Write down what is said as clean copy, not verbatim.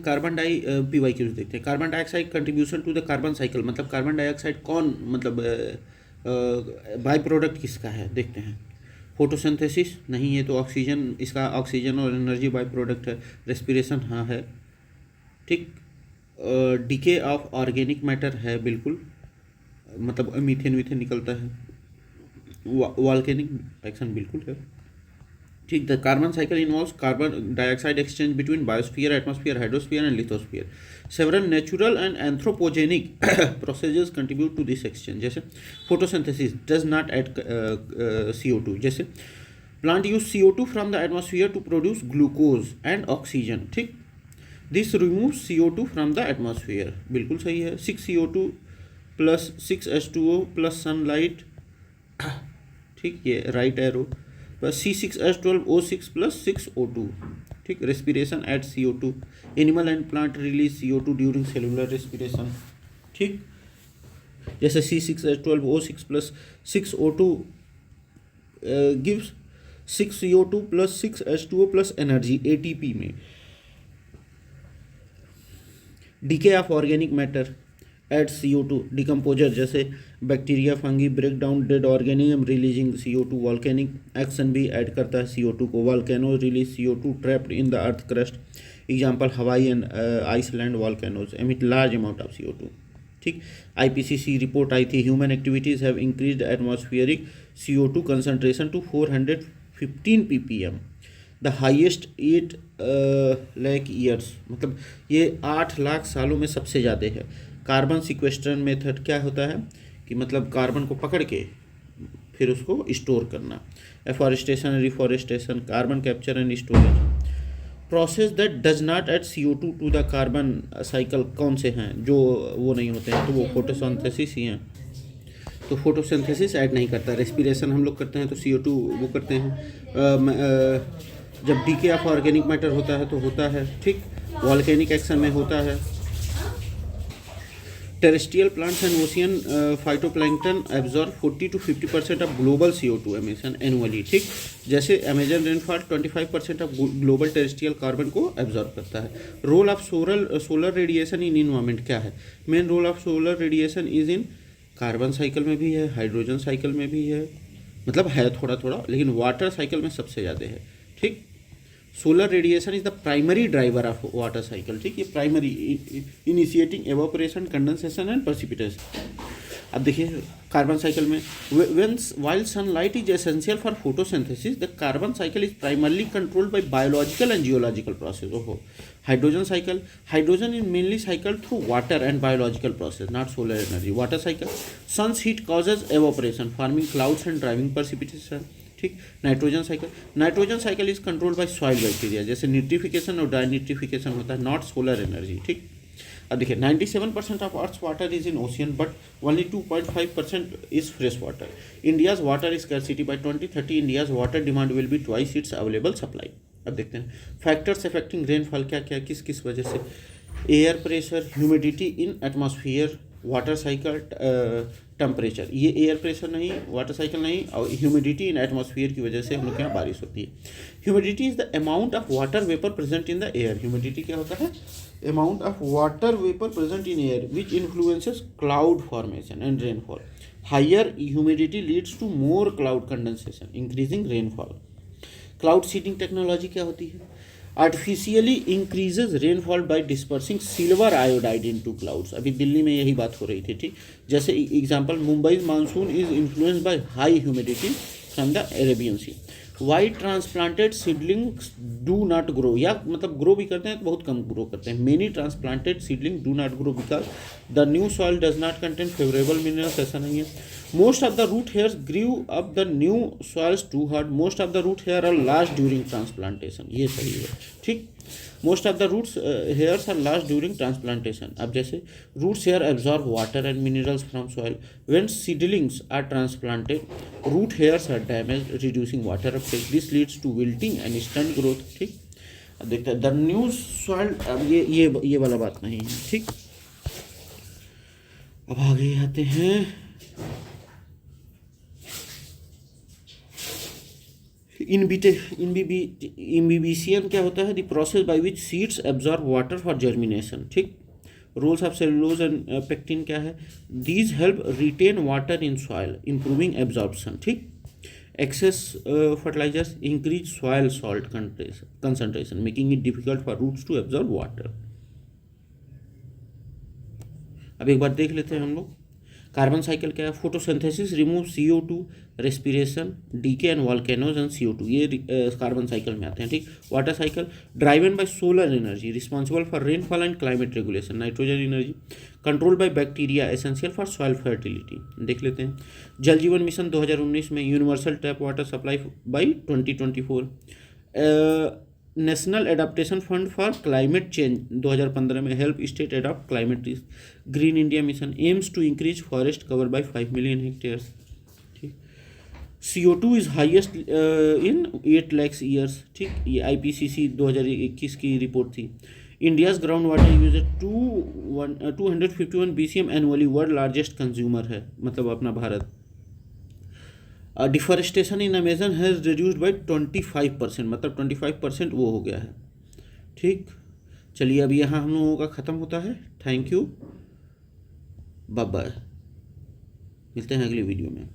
Carbon die PYQs देखते हैं। Carbon dioxide contribution to the carbon cycle, मतलब carbon dioxide कौन, मतलब बाई प्रोडक्ट किसका है, देखते हैं। फोटोसिंथेसिस नहीं है, तो ऑक्सीजन, इसका ऑक्सीजन और एनर्जी बाई प्रोडक्ट है। रेस्पिरेशन हाँ है, ठीक। डीके ऑफ ऑर्गेनिक मैटर है, बिल्कुल, मतलब मीथेन वीथेन निकलता है। वॉल्केनिक एक्शन बिल्कुल है, ठीक। The carbon cycle involves carbon dioxide exchange between biosphere, atmosphere, hydrosphere and lithosphere. Several natural and anthropogenic processes contribute to this exchange, जैसे photosynthesis does not add CO2, जैसे plant use CO2 from the atmosphere to produce glucose and oxygen, ठीक। This remove CO2 from the atmosphere, बिल्कुल सही है। 6CO2 plus 6H2O plus sunlight, ठीक, ये right arrow, plus C6H12O6 plus 6O2, ठीक। Respiration at CO2, animal and plant release CO2 during cellular respiration, ठीक। जैसे C6H12O6 plus 6O2 gives 6CO2 plus 6H2O plus energy ATP में। Decay of organic matter at CO2, decomposer, जैसे bacteria, fungi break down dead organism releasing CO2। Volcanic action भी add करता है CO2 को। Volcano release CO2 trapped in the earth crust, example Hawaii and Iceland volcanoes emit large amount of CO2, ठीक। IPCC report आई थी, human activities have increased atmospheric CO2 concentration to 415 ppm, the highest 8 lakh years, मतलब ये 8 लाख सालों में सबसे ज़्यादा है। कार्बन सिक्वेस्ट्रेशन मेथड क्या होता है कि मतलब कार्बन को पकड़ के फिर उसको स्टोर करना। Afforestation, reforestation, carbon capture and storage. Process that does not add CO2 to the carbon cycle कौन से हैं जो वो नहीं होते हैं, तो वो फोटोसिंथेसिस ही हैं। तो फोटोसिंथेसिस ऐड नहीं करता। रेस्पिरेशन हम लोग करते हैं तो CO2 वो करते हैं। जब डीके ऑफ ऑर्गेनिक मैटर होता है तो होता है, ठीक। वॉल्केनिक एक्शन में होता है। Terrestrial plants and ocean phytoplankton absorb 40 to 50% of global CO2 emission annually, ठीक। जैसे Amazon rainfall 25% of global terrestrial carbon को एब्जॉर्ब करता है। Role of solar radiation in environment क्या है? Main role of solar radiation is in carbon cycle में भी है, हाइड्रोजन साइकिल में भी है, मतलब है थोड़ा थोड़ा, लेकिन वाटर साइकिल में सबसे ज़्यादा है, ठीक। Solar radiation is the primary driver of water cycle, ठीक। ये primary initiating evaporation, condensation and precipitation. अब देखिए कार्बन साइकिल में while sunlight is essential for photosynthesis, the carbon cycle is primarily controlled by biological and geological process. Hydrogen cycle, hydrogen is mainly cycled through water and biological process, not solar energy. Water cycle, sun's heat causes evaporation, forming clouds and driving precipitation, ठीक। Nitrogen cycle is controlled by soil bacteria, जैसे न्यूट्रिफिकेशन और डाइन्यूट्रिफिकेशन होता है, not solar energy, ठीक। अब देखिए 97% of earth's water is in ocean but only 2.5% is fresh water. India's water scarcity by 2030, India's water demand will be twice its available supply. अब देखते हैं फैक्टर्स अफेक्टिंग रेनफॉल क्या क्या, किस किस वजह से। Air pressure, humidity in atmosphere, water cycle, temperature, ये एयर प्रेशर नहीं, वाटर साइकिल नहीं, और ह्यूमिडिटी इन एटमॉस्फेयर की वजह से हम लोग के यहाँ बारिश होती है। Humidity is the amount of water vapour present in the air. Humidity क्या होता है? Amount of water vapour present in air which influences cloud formation and rainfall. Higher humidity leads to more cloud condensation, increasing rainfall. Cloud seeding technology क्या होती है? Artificially increases rainfall by dispersing silver iodide into clouds. अभी दिल्ली में यही बात हो रही थी, ठीक। जैसे example Mumbai monsoon is influenced by high humidity from the Arabian sea. Why transplanted seedlings do not grow, या मतलब ग्रो भी करते हैं तो बहुत कम ग्रो करते हैं। Many transplanted seedling do not grow because the new soil does not contain favourable minerals, ऐसा नहीं है। Most of the root hairs grieve up the new soils too hard, most of the root hair are last during transplantation, ये सही है, ठीक। Most of the roots hairs are last during transplantation. अब जैसे roots hair absorb water and minerals from soil, when seedlings are transplanted root hairs are damage reducing water uptake, this leads to wilting and stunt growth, ठीक। अब देखते हैं the new soil, अब ये वाला बात नहीं है, ठीक। अब आगे आते हैं इम्बिबिशियन क्या होता है? The process by which seeds absorb water for germination, ठीक। Roles of cellulose and pectin क्या है? These help retain water in soil improving absorption, ठीक। Excess fertilizers increase soil salt concentration making it difficult for roots to absorb water. अब एक बार देख लेते हैं हम लोग कार्बन साइकिल क्या है। Photosynthesis remove CO2, respiration, decay and volcanoes and CO2, ये कार्बन साइकिल में आते हैं, ठीक। Water cycle driven by solar energy responsible for rainfall and climate regulation. Nitrogen energy control by bacteria essential for soil fertility. देख लेते हैं Jal Jeevan mission 2019 में universal tap water supply by 2024। National adaptation fund for climate change 2015 में help state adopt climate risk. Green India mission aims to increase forest cover by 5 million hectares, ठीक। CO2 is highest in 8 lakh years, ठीक। ये IPCC 2021 की report थी। India's ground water use 251 BCM annually, world largest consumer है, मतलब अपना Bharat. Deforestation in Amazon has reduced by 25%, मतलब 25% वो हो गया है, ठीक। चलिए अब यहाँ हम लोगों का ख़त्म होता है। थैंक यू, बाय बाय, मिलते हैं अगली वीडियो में।